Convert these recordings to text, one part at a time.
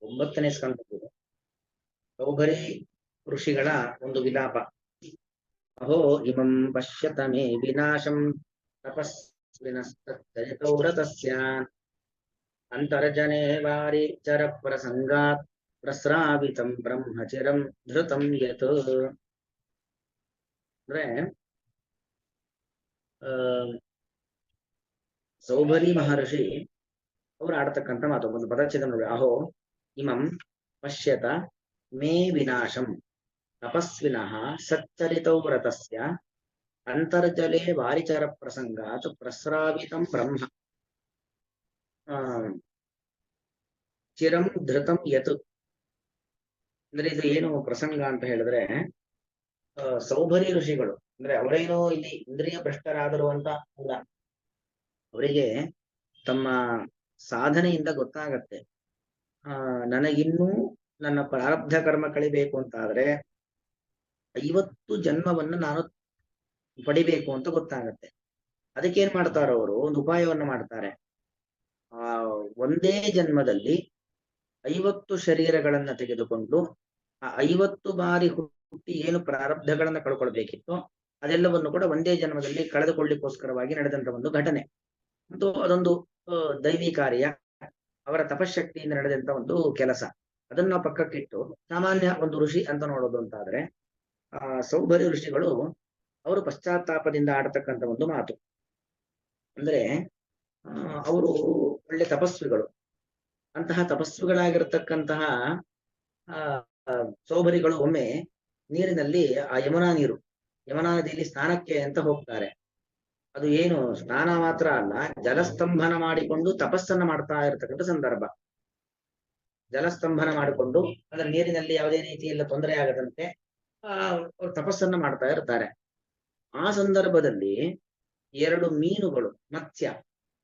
9ನೇ ಸ್ಕಂದದ್ದು ಸೌಭರಿ ಋಷಿಗಳ ಒಂದು ವಿಲಾಪ. ಅಹೋ ಇಮಂ ಪಶ್ಯತ ಮೇ ವಿನಾಶಂ ತಪಸ್ವಿನಸ್ತೌರತಸ್ಯ ಅಂತರ್ಜನೆ ವಾರಿಚರ ಪ್ರಸಂಗಾತ್ ಪ್ರಸ್ರಾವಿತಂ ಬ್ರಹ್ಮಚಿರಂ ಧೃತಂ ಯತ್. ಅಂದ್ರೆ ಸೌಭರಿ ಮಹರ್ಷಿ ಅವರು ಆಡ್ತಕ್ಕಂಥ ಮಾತು ಒಂದು ಪದಚ್ಛೇದ ನೋಡಿ. ಅಹೋ ಇಮಂ ಪಶ್ಯತ ಮೇ ವಿನಾಶಂ ತಪಸ್ವಿನಃ ಸಚ್ಚರಿತೌ ವ್ರತಸ್ಯ ಅಂತರ್ಜಲೆ ವಾರಿಚರ ಪ್ರಸಂಗಾತ್ ಪ್ರಸ್ರಾವಿತಂ ಬ್ರಹ್ಮ ಚಿರಂ ಧೃತಂ ಯತ್. ಅಂದ್ರೆ ಇದು ಏನು ಪ್ರಸಂಗ ಅಂತ ಹೇಳಿದ್ರೆ, ಸೌಭರಿ ಋಷಿಗಳು ಅಂದ್ರೆ ಅವರೇನೋ ಇಲ್ಲಿ ಇಂದ್ರಿಯ ಭ್ರಷ್ಟರಾದರು ಅಂತ ಅಲ್ಲ. ಅವರಿಗೆ ತಮ್ಮ ಸಾಧನೆಯಿಂದ ಗೊತ್ತಾಗತ್ತೆ, ನನಗಿನ್ನೂ ನನ್ನ ಪ್ರಾರಬ್ಧ ಕರ್ಮ ಕಳಿಬೇಕು ಅಂತ ಆದ್ರೆ 50 ಜನ್ಮವನ್ನು ನಾನು ಪಡಿಬೇಕು ಅಂತ ಗೊತ್ತಾಗತ್ತೆ. ಅದಕ್ಕೇನ್ ಮಾಡ್ತಾರೋ ಅವರು ಒಂದು ಉಪಾಯವನ್ನ ಮಾಡ್ತಾರೆ. ಒಂದೇ ಜನ್ಮದಲ್ಲಿ 50 ಶರೀರಗಳನ್ನ ತೆಗೆದುಕೊಂಡು ಆ 50 ಬಾರಿ ಹುಟ್ಟಿ ಏನು ಪ್ರಾರಬ್ಧಗಳನ್ನ ಕಳ್ಕೊಳ್ಬೇಕಿತ್ತು ಅದೆಲ್ಲವನ್ನು ಕೂಡ ಒಂದೇ ಜನ್ಮದಲ್ಲಿ ಕಳೆದುಕೊಳ್ಳಿಕ್ಕೋಸ್ಕರವಾಗಿ ನಡೆದಂತ ಒಂದು ಘಟನೆ. ಮತ್ತು ಅದೊಂದು ದೈವಿ ಕಾರ್ಯ, ಅವರ ತಪಶಕ್ತಿಯಿಂದ ನಡೆದಂತ ಒಂದು ಕೆಲಸ. ಅದನ್ನ ಪಕ್ಕಕ್ಕಿಟ್ಟು ಸಾಮಾನ್ಯ ಒಂದು ಋಷಿ ಅಂತ ನೋಡೋದು ಅಂತಾದ್ರೆ ಸೌಭರಿ ಋಷಿಗಳು ಅವರು ಪಶ್ಚಾತ್ತಾಪದಿಂದ ಆಡತಕ್ಕಂಥ ಒಂದು ಮಾತು ಅಂದ್ರೆ, ಅವರು ಒಳ್ಳೆ ತಪಸ್ವಿಗಳು. ಅಂತಹ ತಪಸ್ವಿಗಳಾಗಿರ್ತಕ್ಕಂತಹ ಸೌಭರಿಗಳು ಒಮ್ಮೆ ನೀರಿನಲ್ಲಿ ಆ ಯಮುನಾ ನದಿಯಲ್ಲಿ ಸ್ನಾನಕ್ಕೆ ಅಂತ ಹೋಗ್ತಾರೆ. ಅದು ಏನು ಸ್ನಾನ ಮಾತ್ರ ಅಲ್ಲ, ಜಲಸ್ತಂಭನ ಮಾಡಿಕೊಂಡು ತಪಸ್ಸನ್ನ ಮಾಡ್ತಾ ಇರತಕ್ಕಂಥ ಸಂದರ್ಭ. ಜಲಸ್ತಂಭನ ಮಾಡಿಕೊಂಡು ಅದರ ನೀರಿನಲ್ಲಿ ಯಾವುದೇ ರೀತಿಯಲ್ಲ ತೊಂದರೆ ಆಗದಂತೆ ಅವರು ತಪಸ್ಸನ್ನ ಮಾಡ್ತಾ ಇರ್ತಾರೆ. ಆ ಸಂದರ್ಭದಲ್ಲಿ 2 ಮೀನುಗಳು, ಮತ್ಸ್ಯ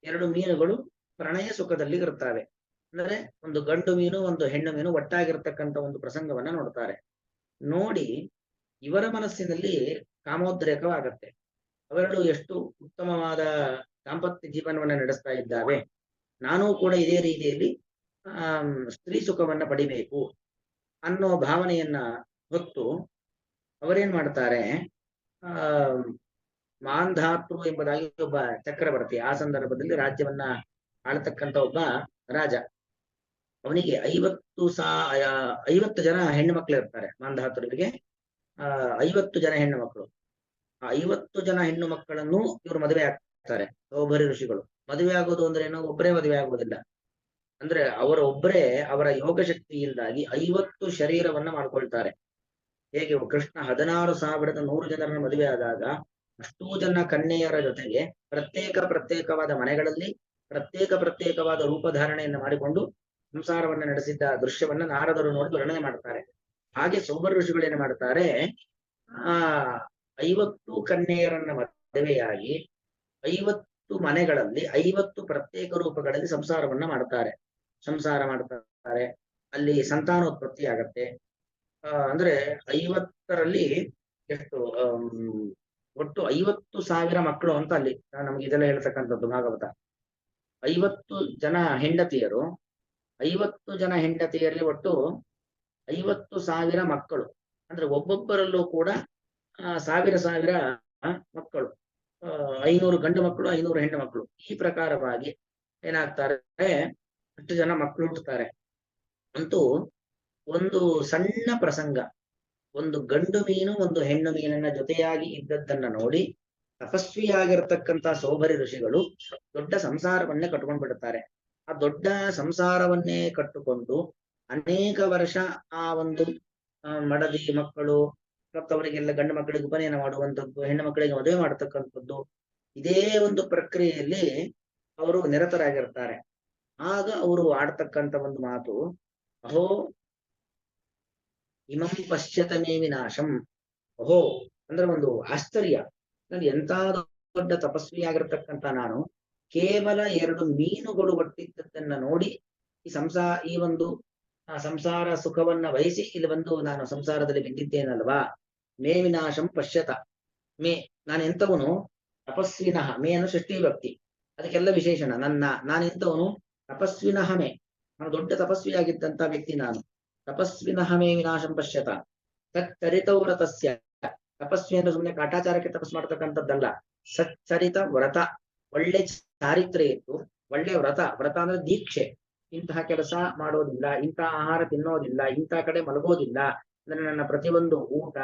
2 ಮೀನುಗಳು ಪ್ರಣಯ ಸುಖದಲ್ಲಿ ಇರುತ್ತವೆ. ಅಂದ್ರೆ ಒಂದು ಗಂಡು ಮೀನು ಒಂದು ಹೆಣ್ಣು ಮೀನು ಒಟ್ಟಾಗಿರ್ತಕ್ಕಂಥ ಒಂದು ಪ್ರಸಂಗವನ್ನ ನೋಡ್ತಾರೆ. ನೋಡಿ ಇವರ ಮನಸ್ಸಿನಲ್ಲಿ ಕಾಮೋದ್ರೇಕವಾಗತ್ತೆ. ಅವೆರಡು ಎಷ್ಟು ಉತ್ತಮವಾದ ದಾಂಪತ್ಯ ಜೀವನವನ್ನ ನಡೆಸ್ತಾ ಇದ್ದಾವೆ, ನಾನೂ ಕೂಡ ಇದೇ ರೀತಿಯಲ್ಲಿ ಸ್ತ್ರೀ ಸುಖವನ್ನ ಪಡಿಬೇಕು ಅನ್ನೋ ಭಾವನೆಯನ್ನ ಹೊತ್ತು ಅವರೇನ್ ಮಾಡ್ತಾರೆ, ಮಾಂಧಾತೃ ಎಂಬುದಾಗಿ ಒಬ್ಬ ಚಕ್ರವರ್ತಿ, ಆ ಸಂದರ್ಭದಲ್ಲಿ ರಾಜ್ಯವನ್ನ ಆಳ್ತಕ್ಕಂಥ ಒಬ್ಬ ರಾಜ, ಅವನಿಗೆ 50 ಜನ ಹೆಣ್ಣು ಮಕ್ಕಳು ಇರ್ತಾರೆ. ಮಾಂಧಾತೃವಿಗೆ 50 ಜನ ಹೆಣ್ಣು ಮಕ್ಕಳು. ಆ 50 ಜನ ಹೆಣ್ಣು ಮಕ್ಕಳನ್ನು ಇವರು ಮದುವೆ ಆಗ್ತಾರೆ. ಸೌಭರಿ ಋಷಿಗಳು ಮದುವೆ ಆಗೋದು ಅಂದ್ರೆ ಏನೋ ಒಬ್ಬರೇ ಮದುವೆ ಆಗುವುದಿಲ್ಲ. ಅಂದ್ರೆ ಅವರೊಬ್ಬರೇ ಅವರ ಯೋಗ ಶಕ್ತಿಯಿಂದಾಗಿ 50 ಶರೀರವನ್ನ ಮಾಡ್ಕೊಳ್ತಾರೆ. ಹೇಗೆ ಕೃಷ್ಣ 16,100 ಜನರನ್ನ ಮದುವೆ ಆದಾಗ ಅಷ್ಟೂ ಜನ ಕನ್ಯೆಯರ ಜೊತೆಗೆ ಪ್ರತ್ಯೇಕವಾದ ಮನೆಗಳಲ್ಲಿ ಪ್ರತ್ಯೇಕವಾದ ರೂಪಧಾರಣೆಯನ್ನು ಮಾಡಿಕೊಂಡು ಸಂಸಾರವನ್ನ ನಡೆಸಿದ್ದ ದೃಶ್ಯವನ್ನ ನಾರದರು ನೋಡಿ ವರ್ಣನೆ ಮಾಡ್ತಾರೆ. ಹಾಗೆ ಸೌಭರಿ ಋಷಿಗಳು ಏನು ಮಾಡ್ತಾರೆ, 50 ಕನ್ಯೆಯರನ್ನ ಮದುವೆಯಾಗಿ 50 ಮನೆಗಳಲ್ಲಿ 50 ಪ್ರತ್ಯೇಕ ರೂಪಗಳಲ್ಲಿ ಸಂಸಾರ ಮಾಡ್ತಾರೆ. ಅಲ್ಲಿ ಸಂತಾನೋತ್ಪತ್ತಿ ಆಗತ್ತೆ. ಅಂದ್ರೆ 50ರಲ್ಲಿ ಎಷ್ಟು ಒಟ್ಟು 50,000 ಮಕ್ಕಳು ಅಂತ ಅಲ್ಲಿ ನಮ್ಗೆ ಇದೆಲ್ಲ ಹೇಳ್ತಕ್ಕಂಥದ್ದು ಭಾಗವತ. 50 ಜನ ಹೆಂಡತಿಯರು, 50 ಜನ ಹೆಂಡತಿಯರಲ್ಲಿ ಒಟ್ಟು 50,000 ಮಕ್ಕಳು. ಅಂದ್ರೆ ಒಬ್ಬೊಬ್ಬರಲ್ಲೂ ಕೂಡ 1,000 ಮಕ್ಕಳು, 500 ಗಂಡು ಮಕ್ಕಳು 500 ಹೆಣ್ಣು ಮಕ್ಕಳು. ಈ ಪ್ರಕಾರವಾಗಿ ಏನಾಗ್ತಾರೆ, ಅಷ್ಟು ಜನ ಮಕ್ಕಳು ಹುಟ್ಟುತ್ತಾರೆ. ಅಂತೂ ಒಂದು ಸಣ್ಣ ಪ್ರಸಂಗ, ಒಂದು ಗಂಡು ಮೀನು ಒಂದು ಹೆಣ್ಣು ಮೀನನ್ನ ಜೊತೆಯಾಗಿ ಇದ್ದದ್ದನ್ನ ನೋಡಿ ತಪಸ್ವಿಯಾಗಿರ್ತಕ್ಕಂಥ ಸೌಭರಿ ಋಷಿಗಳು ದೊಡ್ಡ ಸಂಸಾರವನ್ನೇ ಕಟ್ಕೊಂಡು ಬಿಡುತ್ತಾರೆ. ಆ ದೊಡ್ಡ ಸಂಸಾರವನ್ನೇ ಕಟ್ಟುಕೊಂಡು ಅನೇಕ ವರ್ಷ ಆ ಒಂದು ಮಡದಿ ಮಕ್ಕಳು ಮತ್ತು ಅವರಿಗೆಲ್ಲ ಗಂಡು ಮಕ್ಕಳಿಗೆ ಉಪನಯನ ಮಾಡುವಂಥದ್ದು, ಹೆಣ್ಣು ಮಕ್ಕಳಿಗೆ ಮದುವೆ ಮಾಡತಕ್ಕಂಥದ್ದು, ಇದೇ ಒಂದು ಪ್ರಕ್ರಿಯೆಯಲ್ಲಿ ಅವರು ನಿರತರಾಗಿರ್ತಾರೆ. ಆಗ ಅವರು ಆಡ್ತಕ್ಕಂಥ ಒಂದು ಮಾತು, ಅಹೋ ಇಮಂ ಪಶ್ಯತ ಮೇ ವಿನಾಶಂ. ಅಹೋ ಅಂದ್ರೆ ಒಂದು ಆಶ್ಚರ್ಯ, ನಾನು ಎಂತ ದೊಡ್ಡ ತಪಸ್ವಿಯಾಗಿರ್ತಕ್ಕಂಥ ನಾನು ಕೇವಲ 2 ಮೀನುಗಳು ಒಟ್ಟಿದ್ದನ್ನ ನೋಡಿ ಈ ಒಂದು ಸಂಸಾರ ಸುಖವನ್ನ ವಹಿಸಿ ಇಲ್ಲಿ ಬಂದು ನಾನು ಸಂಸಾರದಲ್ಲಿ ಬಿದ್ದಿದ್ದೇನಲ್ವಾ. ಮೇ ವಿನಾಶಂ ಪಶ್ಯತ ಮೇ, ನಾನೆಂತವನು ತಪಸ್ವಿನಃ, ಮೇ ಅನ್ನು ಷಷ್ಠಿ ಭಕ್ತಿ, ಅದಕ್ಕೆಲ್ಲ ವಿಶೇಷಣ. ನಾನೆಂತವನು ತಪಸ್ವಿನಃ ಮೇ, ನಾನು ದೊಡ್ಡ ತಪಸ್ವಿಯಾಗಿದ್ದಂತ ವ್ಯಕ್ತಿ ನಾನು. ತಪಸ್ವಿನಃ ಮೇ ವಿನಾಶಂ ಪಶ್ಯತ ತಚ್ಚರಿತೌ ವ್ರತಸ್ಯ. ತಪಸ್ವಿ ಅಂದ್ರೆ ಸುಮ್ಮನೆ ಕಾಟಾಚಾರಕ್ಕೆ ತಪಸ್ ಮಾಡ್ತಕ್ಕಂಥದ್ದಲ್ಲ. ಸಚ್ಚರಿತ ವ್ರತ, ಒಳ್ಳೆ ಚಾರಿತ್ರ್ಯ ಇತ್ತು, ಒಳ್ಳೆ ವ್ರತ. ವ್ರತ ಅಂದ್ರೆ ದೀಕ್ಷೆ. ಇಂತಹ ಕೆಲಸ ಮಾಡೋದಿಲ್ಲ, ಇಂತಹ ಆಹಾರ ತಿನ್ನೋದಿಲ್ಲ, ಇಂತಹ ಕಡೆ ಮಲಗೋದಿಲ್ಲ, ಅಂದ್ರೆ ನನ್ನ ಪ್ರತಿಯೊಂದು ಊಟ,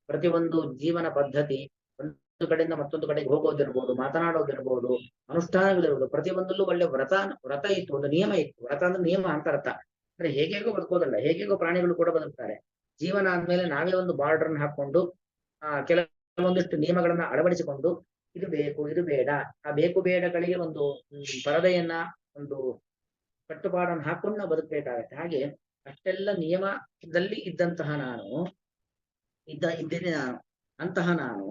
ಪ್ರತಿಯೊಂದು ಜೀವನ ಪದ್ಧತಿ, ಒಂದು ಕಡೆಯಿಂದ ಮತ್ತೊಂದು ಕಡೆಗೆ ಹೋಗೋದಿರ್ಬೋದು, ಮಾತನಾಡೋದಿರ್ಬೋದು, ಅನುಷ್ಠಾನಗಳಿರ್ಬೋದು, ಪ್ರತಿಯೊಂದಲ್ಲೂ ಒಳ್ಳೆ ವ್ರತ ಇತ್ತು, ಒಂದು ನಿಯಮ ಇತ್ತು. ವ್ರತ ಅಂದ್ರೆ ನಿಯಮ ಅಂತ ಅರ್ಥ. ಅಂದ್ರೆ ಹೇಗೇಗೋ ಬದುಕೋದಲ್ಲ, ಹೇಗೇಗೋ ಪ್ರಾಣಿಗಳು ಕೂಡ ಬದುಕ್ತಾರೆ. ಜೀವನ ಆದ್ಮೇಲೆ ನಾವೇ ಒಂದು ಬಾರ್ಡರ್ ಹಾಕೊಂಡು ಕೆಲವೊಂದಿಷ್ಟು ನಿಯಮಗಳನ್ನ ಅಳವಡಿಸಿಕೊಂಡು ಇದು ಬೇಕು ಇದು ಬೇಡ, ಆ ಬೇಕು ಬೇಡಗಳಿಗೆ ಒಂದು ಪರದೆಯನ್ನ, ಒಂದು ಕಟ್ಟುಪಾಡನ್ನು ಹಾಕೊಂಡು ನಾವು ಬದುಕಬೇಕಾಗತ್ತೆ. ಹಾಗೆ ಅಷ್ಟೆಲ್ಲ ನಿಯಮದಲ್ಲಿ ಇದ್ದೇನೆ ನಾನು. ಅಂತಹ ನಾನು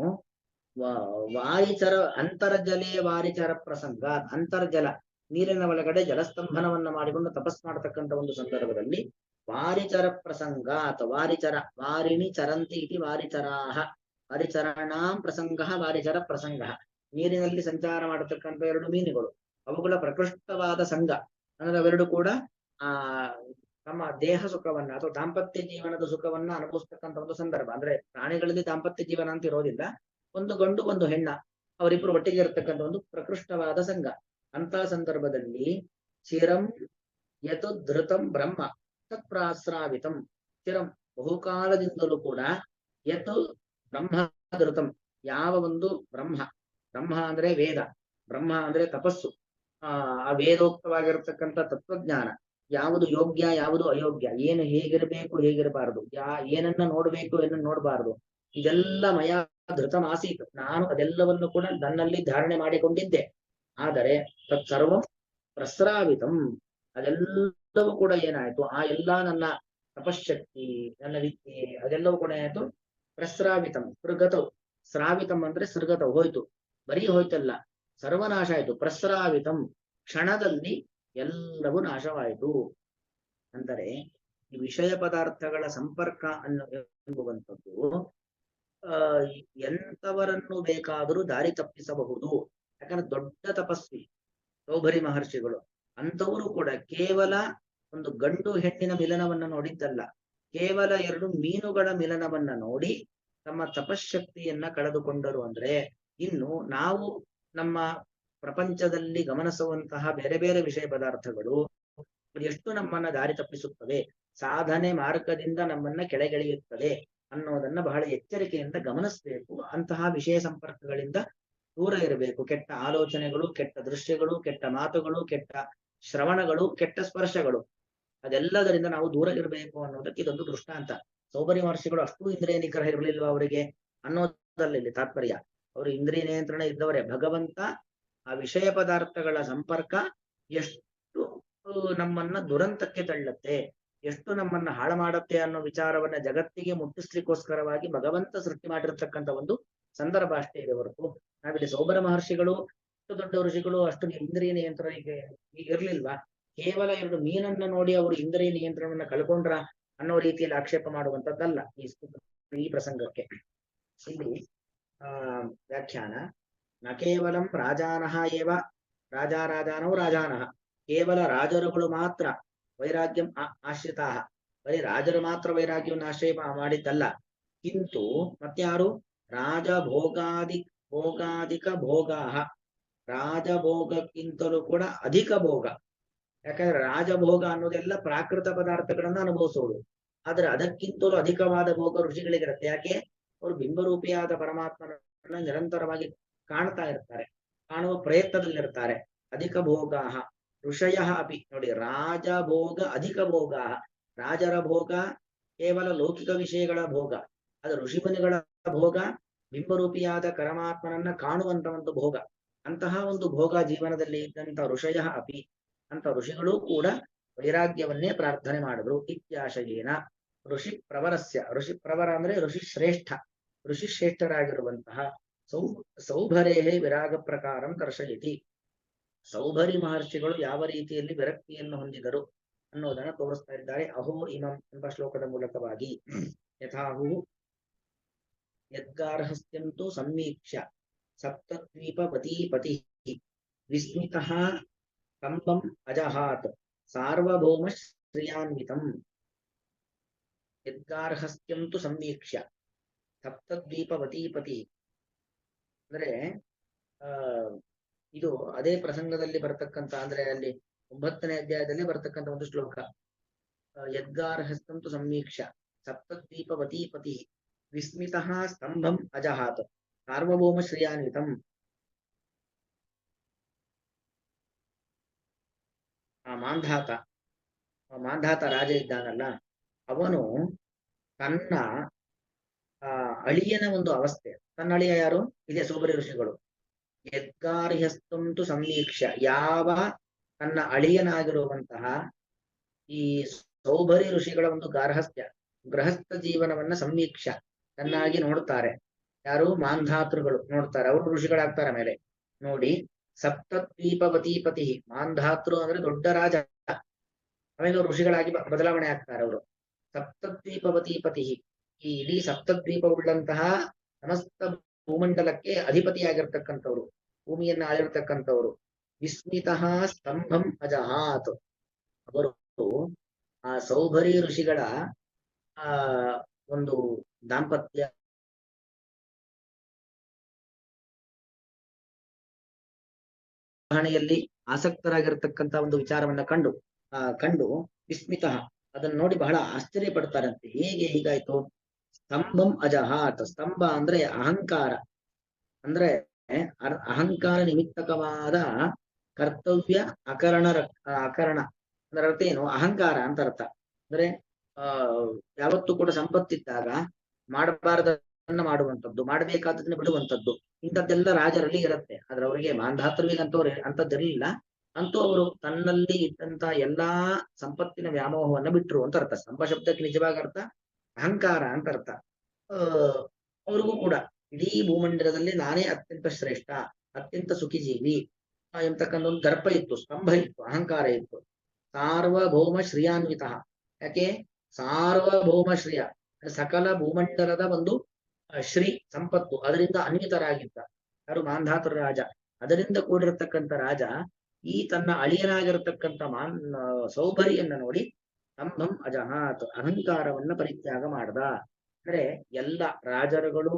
ವಾರಿಚರ ಅಂತರ್ಜಲೇ ವಾರಿಚರ ಪ್ರಸಂಗ. ಅಂತರ್ಜಲ, ನೀರಿನ ಒಳಗಡೆ ಜಲಸ್ತಂಭನವನ್ನ ಮಾಡಿಕೊಂಡು ತಪಸ್ ಮಾಡತಕ್ಕಂಥ ಒಂದು ಸಂದರ್ಭದಲ್ಲಿ ವಾರಿಚರ ಪ್ರಸಂಗ ಅಥವಾ ವಾರಿಚರ, ವಾರಿಣಿ ಚರಂತಿ ಇತಿ ವಾರಿಚರಾಹ, ವಾರಿಚರಣಾಂ ಪ್ರಸಂಗ, ವಾರಿಚರ ಪ್ರಸಂಗ. ನೀರಿನಲ್ಲಿ ಸಂಚಾರ ಮಾಡತಕ್ಕಂಥ ಎರಡು ಮೀನುಗಳು, ಅವುಗಳ ಪ್ರಕೃಷ್ಟವಾದ ಸಂಘ ಅಂದ್ರೆ ಅವೆರಡು ಕೂಡ ಆ ತಮ್ಮ ದೇಹ ಸುಖವನ್ನ ಅಥವಾ ದಾಂಪತ್ಯ ಜೀವನದ ಸುಖವನ್ನ ಅನುಭವಿಸ್ತಕ್ಕಂಥ ಒಂದು ಸಂದರ್ಭ. ಅಂದ್ರೆ ಪ್ರಾಣಿಗಳಲ್ಲಿ ದಾಂಪತ್ಯ ಜೀವನ ಅಂತ ಇರೋದಿಲ್ಲ, ಒಂದು ಗಂಡು ಒಂದು ಹೆಣ್ಣ, ಅವರಿಬ್ರು ಒಟ್ಟಿಗೆ ಇರತಕ್ಕಂಥ ಒಂದು ಪ್ರಕೃಷ್ಟವಾದ ಸಂಘ. ಅಂತಹ ಸಂದರ್ಭದಲ್ಲಿ ಚಿರಂ ಯತು ಧೃತಂ ಬ್ರಹ್ಮ ತತ್ಪ್ರಾಸ್ರಾವಿತಂ. ಚಿರಂ, ಬಹುಕಾಲದಿಂದಲೂ ಕೂಡ, ಯತು ಬ್ರಹ್ಮ ಧೃತಂ, ಯಾವ ಒಂದು ಬ್ರಹ್ಮ, ಬ್ರಹ್ಮ ಅಂದ್ರೆ ವೇದ, ಬ್ರಹ್ಮ ಅಂದ್ರೆ ತಪಸ್ಸು, ಆ ವೇದೋಕ್ತವಾಗಿರತಕ್ಕಂಥ ತತ್ವಜ್ಞಾನ, ಯಾವುದು ಯೋಗ್ಯ ಯಾವುದು ಅಯೋಗ್ಯ, ಏನು ಹೇಗಿರಬೇಕು ಹೇಗಿರಬಾರದು, ಏನನ್ನ ನೋಡ್ಬೇಕು ಏನನ್ನ ನೋಡಬಾರದು, ಇದೆಲ್ಲ ಮಯ ಧೃತಮಾಸೀತ್, ನಾನು ಅದೆಲ್ಲವನ್ನು ಕೂಡ ನನ್ನಲ್ಲಿ ಧಾರಣೆ ಮಾಡಿಕೊಂಡಿದ್ದೆ. ಆದರೆ ತತ್ಸರ್ವಂ ಪ್ರಸ್ರಾವಿತಂ, ಅದೆಲ್ಲವೂ ಕೂಡ ಏನಾಯ್ತು, ಆ ಎಲ್ಲಾ ನನ್ನ ತಪಶಕ್ತಿ, ನನ್ನ ವಿದ್ಯೆ, ಅದೆಲ್ಲವೂ ಕೂಡ ಏನಾಯ್ತು, ಪ್ರಸ್ರಾವಿತಂ ಸೃಗತವು. ಸ್ರಾವಿತಂ ಅಂದ್ರೆ ಸೃಗತವು, ಹೋಯ್ತು, ಬರೀ ಹೋಯ್ತಲ್ಲ, ಸರ್ವನಾಶ ಆಯ್ತು. ಪ್ರಸ್ರಾವಿತಂ, ಕ್ಷಣದಲ್ಲಿ ಎಲ್ಲವೂ ನಾಶವಾಯಿತು. ಅಂದರೆ ಈ ವಿಷಯ ಪದಾರ್ಥಗಳ ಸಂಪರ್ಕ ಎಂಬುವಂಥದ್ದು ಎಂಥವರನ್ನು ಬೇಕಾದರೂ ದಾರಿ ತಪ್ಪಿಸಬಹುದು. ಯಾಕಂದ್ರೆ ದೊಡ್ಡ ತಪಸ್ವಿ ಸೌಭರಿ ಮಹರ್ಷಿಗಳು, ಅಂಥವರು ಕೂಡ ಕೇವಲ ಒಂದು ಗಂಡು ಹೆಣ್ಣಿನ ಮಿಲನವನ್ನ ನೋಡಿದ್ದಲ್ಲ, ಕೇವಲ ಎರಡು ಮೀನುಗಳ ಮಿಲನವನ್ನ ನೋಡಿ ತಮ್ಮ ತಪಶಕ್ತಿಯನ್ನ ಕಳೆದುಕೊಂಡರು. ಅಂದ್ರೆ ಇನ್ನು ನಾವು ನಮ್ಮ ಪ್ರಪಂಚದಲ್ಲಿ ಗಮನಿಸುವಂತಹ ಬೇರೆ ಬೇರೆ ವಿಷಯ ಪದಾರ್ಥಗಳು ಎಷ್ಟು ನಮ್ಮನ್ನ ದಾರಿ ತಪ್ಪಿಸುತ್ತವೆ, ಸಾಧನೆ ಮಾರ್ಗದಿಂದ ನಮ್ಮನ್ನ ಕೆಳಗೆಳೆಯುತ್ತದೆ ಅನ್ನೋದನ್ನ ಬಹಳ ಎಚ್ಚರಿಕೆಯಿಂದ ಗಮನಿಸಬೇಕು. ಅಂತಹ ವಿಷಯ ಸಂಪರ್ಕಗಳಿಂದ ದೂರ ಇರಬೇಕು. ಕೆಟ್ಟ ಆಲೋಚನೆಗಳು, ಕೆಟ್ಟ ದೃಶ್ಯಗಳು, ಕೆಟ್ಟ ಮಾತುಗಳು, ಕೆಟ್ಟ ಶ್ರವಣಗಳು, ಕೆಟ್ಟ ಸ್ಪರ್ಶಗಳು, ಅದೆಲ್ಲದರಿಂದ ನಾವು ದೂರ ಇರಬೇಕು ಅನ್ನೋದಕ್ಕೆ ಇದೊಂದು ದೃಷ್ಟಾಂತ. ಸೌಭರಿ ಮಹರ್ಷಿಗಳು ಅಷ್ಟು ಇಂದ್ರಿಯ ನಿಗ್ರಹ ಇರಲಿಲ್ವ ಅವರಿಗೆ ಅನ್ನೋದಲ್ಲ ಇಲ್ಲಿ ತಾತ್ಪರ್ಯ. ಅವರು ಇಂದ್ರಿಯ ನಿಯಂತ್ರಣ ಇದ್ದವರೇ. ಭಗವಂತ ಆ ವಿಷಯ ಪದಾರ್ಥಗಳ ಸಂಪರ್ಕ ಎಷ್ಟು ನಮ್ಮನ್ನ ದುರಂತಕ್ಕೆ ತಳ್ಳುತ್ತೆ, ಎಷ್ಟು ನಮ್ಮನ್ನ ಹಾಳು ಮಾಡುತ್ತೆ ಅನ್ನೋ ವಿಚಾರವನ್ನ ಜಗತ್ತಿಗೆ ಮುಟ್ಟಿಸ್ಲಿಕ್ಕೋಸ್ಕರವಾಗಿ ಭಗವಂತ ಸೃಷ್ಟಿ ಮಾಡಿರ್ತಕ್ಕಂಥ ಒಂದು ಸಂದರ್ಭ ಅಷ್ಟೇ ಇದೆ ಹೊರತು ನಾವಿಲ್ಲಿ ಸೌಭರ ಮಹರ್ಷಿಗಳು ಅಷ್ಟು ದೊಡ್ಡ ಋಷಿಗಳು ಅಷ್ಟು ಇಂದ್ರಿಯ ನಿಯಂತ್ರಣ ಈಗ ಇರ್ಲಿಲ್ವಾ. ಕೇವಲ ಎರಡು ಮೀನನ್ನ ನೋಡಿ ಅವರು ಇಂದ್ರಿಯ ನಿಯಂತ್ರಣವನ್ನ ಕಳ್ಕೊಂಡ್ರ ಅನ್ನೋ ರೀತಿಯಲ್ಲಿ ಆಕ್ಷೇಪ ಮಾಡುವಂತದ್ದಲ್ಲ ಈ ಪ್ರಸಂಗಕ್ಕೆ. ಇಲ್ಲಿ ವ್ಯಾಖ್ಯಾನ, ನ ಕೇವಲಂ ರಾಜಾನಃ ಏವ ರಾಜಾನೋ ರಾಜಾನಃ, ಕೇವಲ ರಾಜರುಗಳು ಮಾತ್ರ ವೈರಾಗ್ಯಂ ಆಶ್ರಿತಾ, ಬರೀ ರಾಜರು ಮಾತ್ರ ವೈರಾಗ್ಯವನ್ನು ಆಶ್ರಯ ಮಾಡಿದ್ದಲ್ಲ. ಕಿಂತು ಮತ್ಯಾರು ಭೋಗಾಧಿಕ ಭೋಗಾಹ, ರಾಜಭೋಗಕ್ಕಿಂತಲೂ ಕೂಡ ಅಧಿಕ ಭೋಗ. ಯಾಕಂದ್ರೆ ರಾಜಭೋಗ ಅನ್ನೋದೆಲ್ಲ ಪ್ರಾಕೃತ ಪದಾರ್ಥಗಳನ್ನ ಅನುಭವಿಸೋದು, ಆದ್ರೆ ಅದಕ್ಕಿಂತಲೂ ಅಧಿಕವಾದ ಭೋಗ ಋಷಿಗಳಿಗಿರುತ್ತೆ. ಯಾಕೆ? ಅವರು ಬಿಂಬರೂಪಿಯಾದ ಪರಮಾತ್ಮನನ್ನ ನಿರಂತರವಾಗಿ ಕಾಣ್ತಾ ಇರ್ತಾರೆ, ಕಾಣುವ ಪ್ರಯತ್ನದಲ್ಲಿರ್ತಾರೆ. ಅಧಿಕ ಭೋಗಾಹ ಋಷಯ ಅಪಿ. ನೋಡಿ, ರಾಜಭೋಗ ಅಧಿಕ ಭೋಗ, ರಾಜರ ಭೋಗ ಕೇವಲ ಲೌಕಿಕ ವಿಷಯಗಳ ಭೋಗ, ಅದು ಋಷಿಮುನಿಗಳ ಭೋಗ ಬಿಂಬರೂಪಿಯಾದ ಪರಮಾತ್ಮನನ್ನ ಕಾಣುವಂತ ಒಂದು ಭೋಗ. ಅಂತಹ ಒಂದು ಭೋಗ ಜೀವನದಲ್ಲಿ ಇದ್ದಂತ ಋಷಯ ಅಪಿ, ಅಂತ ಋಷಿಗಳು ಕೂಡ ವೈರಾಗ್ಯವನ್ನೇ ಪ್ರಾರ್ಥನೆ ಮಾಡಿದ್ರು. ಇತ್ಯಾಶಯೇನ ಋಷಿ ಪ್ರವರಸ್ಯ, ಋಷಿ ಪ್ರವರ ಅಂದ್ರೆ ಋಷಿ ಶ್ರೇಷ್ಠ, ಋಷಿ ಶ್ರೇಷ್ಠರಾಗಿರುವಂತಹ ಸೌಭರೇಹೇ ವಿರಾಗ ಪ್ರಕಾರಂ ದರ್ಶಯತಿ. ಸೌಭರಿ ಮಹರ್ಷಿಗಳು ಯಾವ ರೀತಿಯಲ್ಲಿ ವಿರಕ್ತಿಯನ್ನು ಹೊಂದಿದರು ಅನ್ನೋದನ್ನ ತೋರಿಸ್ತಾ ಇದ್ದಾರೆ. ಅಹೋ ಇಮಂ ಎಂಬ ಶ್ಲೋಕದ ಮೂಲಕವಾಗಿ. ಯಥಾಹು ಯದ್ಗಾರ್ಹಸ್ಥ್ಯಂತು ಸಮೀಕ್ಷ್ಯ ಸಪ್ತದ್ವೀಪಪತಿ ಪತಿ ವಿಸ್ಮಿತಃ ಕಂಬಂ ಅಜಹಾತ್ ಸಾರ್ವಭೌಮ ಶ್ರಿಯಾನ್ವಿತಂ ಯದ್ಗಾರ್ಹಸ್ಥ್ಯಂ ತು ಸಮೀಕ್ಷ್ಯ ಸಪ್ತದ್ವೀಪವತೀಪತಿ. ಅಂದ್ರೆ ಆ ಇದು ಅದೇ ಪ್ರಸಂಗದಲ್ಲಿ ಬರತಕ್ಕಂತ, ಅಂದ್ರೆ ಅಲ್ಲಿ 9ನೇ ಅಧ್ಯಾಯದಲ್ಲಿ ಬರತಕ್ಕಂತ ಒಂದು ಶ್ಲೋಕ. ಯದ್ಗಾರ್ಹಸ್ಥಂ ತು ಸಮೀಕ್ಷ್ಯ ಸಪ್ತದ್ವೀಪವತೀಪತಿ ವಿಸ್ಮಿತಃ ಸ್ತಂಭಂ ಅಜಹಾತ್ ಸಾರ್ವಭೌಮ ಶ್ರಿಯಾನ್ವಿತಂ. ಆ ಮಾಂಧಾತ ರಾಜ ಇದ್ದಾನಲ್ಲ, ಅವನು ತನ್ನ ಅಳಿಯನ ಒಂದು ಅವಸ್ಥೆ, ತನ್ನ ಅಳಿಯ ಯಾರು? ಇದೇ ಸೋಬರಿ ಋಷಿಗಳು. ಯದ್ಗಾರ್ಹಸ್ಥಂತು ಸಮೀಕ್ಷ, ಯಾವ ತನ್ನ ಅಳಿಯನಾಗಿರುವಂತಹ ಈ ಸೌಭರಿ ಋಷಿಗಳ ಒಂದು ಗಾರ್ಹಸ್ಥ್ಯ, ಗೃಹಸ್ಥ ಜೀವನವನ್ನ ಸಮೀಕ್ಷ ಚೆನ್ನಾಗಿ ನೋಡ್ತಾರೆ. ಯಾರು? ಮಾಂಧಾತೃಗಳು ನೋಡ್ತಾರೆ, ಅವರು ಋಷಿಗಳಾಗ್ತಾರೆ ಮೇಲೆ. ನೋಡಿ, ಸಪ್ತದ್ವೀಪವತೀಪತಿ, ಮಾಂಧಾತೃ ಅಂದ್ರೆ ದೊಡ್ಡ ರಾಜ, ಆಮೇಲೆ ಋಷಿಗಳಾಗಿ ಬದಲಾವಣೆ ಆಗ್ತಾರೆ ಅವರು. ಸಪ್ತದ್ವೀಪವತೀಪತಿ, ಈ ಇಡೀ ಸಪ್ತದ್ವೀಪವುಳ್ಳಂತಹ ಸಮಸ್ತ ಭೂಮಂಡಲಕ್ಕೆ ಅಧಿಪತಿಯಾಗಿರ್ತಕ್ಕಂಥವ್ರು, ಭೂಮಿಯನ್ನ ಆಳಿರ್ತಕ್ಕಂಥವ್ರು. ವಿಸ್ಮಿತಃ ಸ್ತಂಭಂ ಅಜಹಾತ್, ಅವರು ಆ ಸೌಭರಿ ಋಷಿಗಳ ಆ ಒಂದು ದಾಂಪತ್ಯ ನಿರ್ವಹಣೆಯಲ್ಲಿ ಆಸಕ್ತರಾಗಿರ್ತಕ್ಕಂಥ ಒಂದು ವಿಚಾರವನ್ನ ಕಂಡು ವಿಸ್ಮಿತ, ಅದನ್ನ ನೋಡಿ ಬಹಳ ಆಶ್ಚರ್ಯ ಪಡ್ತಾರಂತೆ. ಹೇಗೆ ಹೀಗಾಯ್ತು? ಸ್ತಂಭಂ ಅಜಹಾತ್, ಸ್ತಂಭ ಅಂದ್ರೆ ಅಹಂಕಾರ, ಅಂದ್ರೆ ಅಹಂಕಾರ ನಿಮಿತ್ತಕವಾದ ಕರ್ತವ್ಯ ಅಕರಣ ಅಂದ್ರೆ ಅರ್ಥ ಏನು? ಅಹಂಕಾರ ಅಂತ ಅರ್ಥ. ಅಂದ್ರೆ ಯಾವತ್ತೂ ಕೂಡ ಸಂಪತ್ತಿದ್ದಾಗ ಮಾಡಬಾರದನ್ನ ಮಾಡುವಂಥದ್ದು, ಮಾಡಬೇಕಾದದನ್ನ ಬಿಡುವಂಥದ್ದು, ಇಂಥದ್ದೆಲ್ಲ ರಾಜರಲ್ಲಿ ಇರುತ್ತೆ. ಆದ್ರೆ ಅವರಿಗೆ ಮಾಂಧಾತೃವಿಗಂತವ್ರು ಅಂತದ್ದಿರಲಿಲ್ಲ. ಅಂತೂ ಅವರು ತನ್ನಲ್ಲಿ ಇದ್ದಂತ ಎಲ್ಲಾ ಸಂಪತ್ತಿನ ವ್ಯಾಮೋಹವನ್ನ ಬಿಟ್ರು ಅಂತ ಅರ್ಥ. ಸ್ತಂಭ ಶಬ್ದಕ್ಕೆ ನಿಜವಾಗ ಅರ್ಥ ಅಹಂಕಾರ ಅಂತ ಅರ್ಥ. ಅವ್ರಿಗೂ ಕೂಡ ಇಡೀ ಭೂಮಂಡಲದಲ್ಲಿ ನಾನೇ ಅತ್ಯಂತ ಶ್ರೇಷ್ಠ, ಅತ್ಯಂತ ಸುಖಿ ಜೀವಿ ಎಂಬತಕ್ಕಂಥ ಒಂದು ದರ್ಪ ಇತ್ತು, ಸ್ತಂಭ ಇತ್ತು, ಅಹಂಕಾರ ಇತ್ತು. ಸಾರ್ವಭೌಮ ಶ್ರಿಯಾನ್ವಿತ, ಯಾಕೆ ಸಾರ್ವಭೌಮ ಶ್ರಿಯ, ಸಕಲ ಭೂಮಂಡಲದ ಒಂದು ಶ್ರೀ ಸಂಪತ್ತು, ಅದರಿಂದ ಅನ್ವಿತರಾಗಿದ್ದ ಯಾರು? ಮಾಂಧಾತೃ ರಾಜ. ಅದರಿಂದ ಕೂಡಿರತಕ್ಕಂಥ ರಾಜ ಈ ತನ್ನ ಅಳಿಯನಾಗಿರತಕ್ಕಂಥ ಸೌಭರಿಯನ್ನ ನೋಡಿ ಸ್ತಂಭಂ ಅಜಹಾತ್, ಅಹಂಕಾರವನ್ನ ಪರಿತ್ಯಾಗ ಮಾಡ್ದ. ಅಂದ್ರೆ ಎಲ್ಲ ರಾಜರುಗಳು,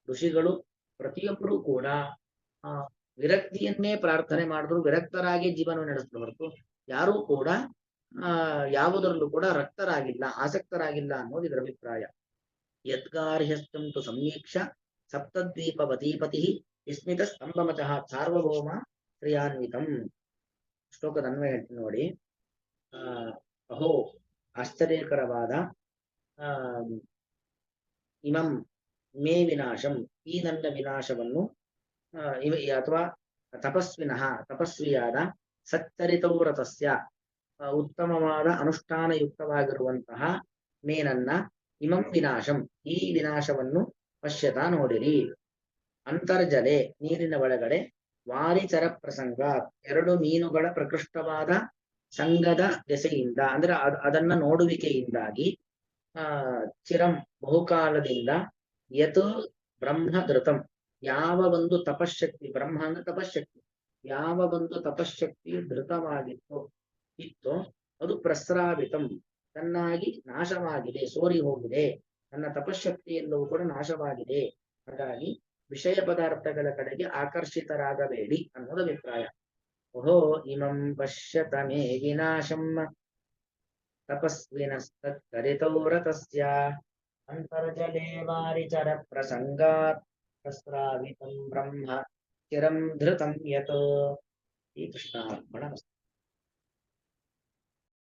ಋಷಿಗಳು ಪ್ರತಿಯೊಬ್ಬರೂ ಕೂಡ ವಿರಕ್ತಿಯನ್ನೇ ಪ್ರಾರ್ಥನೆ ಮಾಡಿದ್ರು, ವಿರಕ್ತರಾಗಿ ಜೀವನ ನಡೆಸಿದ್ರು ಹೊರತು ಯಾರೂ ಕೂಡ ಯಾವುದರಲ್ಲೂ ಕೂಡ ರಕ್ತರಾಗಿಲ್ಲ, ಆಸಕ್ತರಾಗಿಲ್ಲ ಅನ್ನೋದು ಇದರ ಅಭಿಪ್ರಾಯ. ಯದ್ಗಾರ್ಹ್ಯಸ್ತಂತು ಸಮೀಕ್ಷ ಸಪ್ತದ್ವೀಪವತೀಪತಿ ವಿಸ್ಮಿತ ಸ್ತಂಭಮತಃ ಸಾರ್ವಭೌಮ ಶ್ರಿಯಾನ್ವಿತಂ. ಶ್ಲೋಕದ ಅನ್ವಯ ಹೇಳ್ತೀನಿ ನೋಡಿ. ಅಹೋ, ಆಶ್ಚರ್ಯಕರವಾದ ಇಮಂ ಮೇ ವಿನಾಶಂ, ಈ ನನ್ನ ವಿನಾಶವನ್ನು, ಅಥವಾ ತಪಸ್ವಿಯಾದ ಸಚ್ಚರಿತವ್ರತಸ್ಯ, ಉತ್ತಮವಾದ ಅನುಷ್ಠಾನಯುಕ್ತವಾಗಿರುವಂತಹ ಮೇನನ್ನ, ಇಮಂ ವಿನಾಶಂ, ಈ ವಿನಾಶವನ್ನು ಪಶ್ಯತ ನೋಡಿರಿ. ಅಂತರ್ಜಲೆ, ನೀರಿನ ಒಳಗಡೆ, ವಾರಿಚರ ಪ್ರಸಂಗ, 2 ಮೀನುಗಳ ಪ್ರಕೃಷ್ಟವಾದ ಸಂಗದ ದೆಸೆಯಿಂದ, ಅಂದ್ರೆ ಅದನ್ನ ನೋಡುವಿಕೆಯಿಂದಾಗಿ, ಚಿರಂ ಬಹುಕಾಲದಿಂದ, ಯತ್ ಬ್ರಹ್ಮಧೃತಂ, ಯಾವ ಒಂದು ತಪಶಕ್ತಿ, ಬ್ರಹ್ಮ ಅಂದ್ರೆ ತಪಶಕ್ತಿ, ಯಾವ ಒಂದು ತಪಶಕ್ತಿ ಇತ್ತೋ ಅದು ಪ್ರಸ್ರಾವಿತಂ, ಚೆನ್ನಾಗಿ ನಾಶವಾಗಿದೆ, ಸೋರಿ ಹೋಗಿದೆ, ನನ್ನ ತಪಶಕ್ತಿ ಎಲ್ಲವೂ ಕೂಡ ನಾಶವಾಗಿದೆ. ಹಾಗಾಗಿ ವಿಷಯ ಪದಾರ್ಥಗಳ ಕಡೆಗೆ ಆಕರ್ಷಿತರಾಗಬೇಡಿ ಅನ್ನೋದು ಅಭಿಪ್ರಾಯ. ಓಹೋ ಇಮಂ ಪಶ್ಯತ ಮೇ ವಿನಾಶಂ ತಪಸ್ವಿನಸ್ತತ್ಕರಿತೌರತಸ್ಯ ಅಂತರ್ಜಲೆ ವಾರಿಚರ ಪ್ರಸಂಗಾತ್ ಪ್ರಸ್ರಾವಿತಂ ಬ್ರಹ್ಮ ಚಿರಂ ಧೃತಂ ಯತ್. ಈ ಕೃಷ್ಣಾರ್ಪಣಮಸ್ತು.